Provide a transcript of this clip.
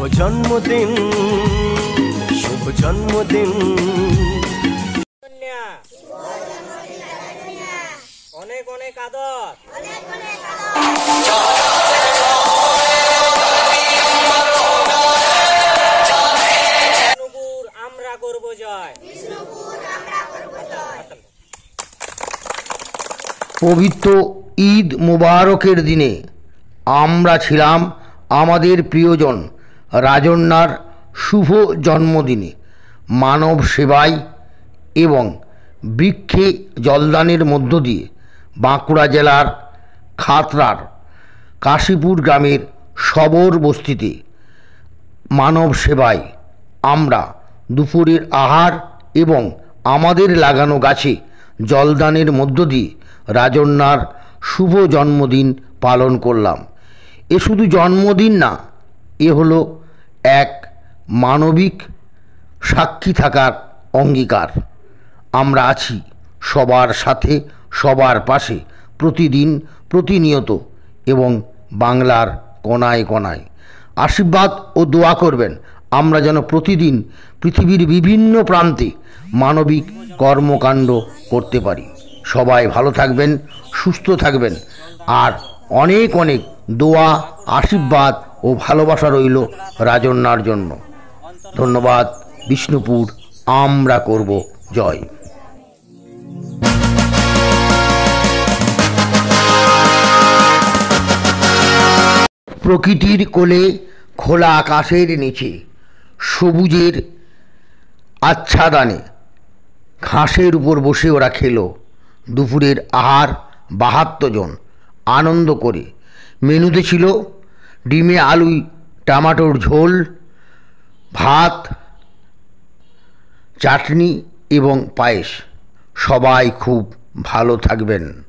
জন্মদিন, শুভ জন্মদিন। অনেক অনেক আদর। বিষ্ণুপুর আমরা করব জয়। পবিত্র ঈদ মুবারকের দিনে আমরা ছিলাম আমাদের প্রিয়জন রাজন্যার শুভ জন্মদিনে মানব সেবায় এবং বৃক্ষে জলদানের মধ্য দিয়ে বাঁকুড়া জেলার খাতড়ার কাশীপুর গ্রামের সবর বস্তিতে মানব সেবায় আমরা দুপুরের আহার এবং আমাদের লাগানো গাছে জলদানের মধ্য দিয়ে রাজন্যার শুভ জন্মদিন পালন করলাম। এ শুধু জন্মদিন না, এ হলো এক মানবিক সাক্ষী থাকার অঙ্গীকার। আমরা আছি সবার সাথে, সবার পাশে, প্রতিদিন, প্রতিনিয়ত এবং বাংলার কোনায় কোনায়। আশীর্বাদ ও দোয়া করবেন আমরা যেন প্রতিদিন পৃথিবীর বিভিন্ন প্রান্তে মানবিক কর্মকাণ্ড করতে পারি। সবাই ভালো থাকবেন, সুস্থ থাকবেন, আর অনেক অনেক দোয়া, আশীর্বাদ ও ভালোবাসা রইল রাজন্যার জন্য। ধন্যবাদ। বিষ্ণুপুর আমরা করব জয়। প্রকৃতির কোলে, খোলা আকাশের নিচে, সবুজের আচ্ছাদনে ঘাসের উপর বসে ওরা খেলো দুপুরের আহার ৭২ জন আনন্দ করে। মেনুতে ছিল ডিমে আলু টমেটোর ঝোল, ভাত, চাটনি এবং পায়েস। সবাই খুব ভালো থাকবেন।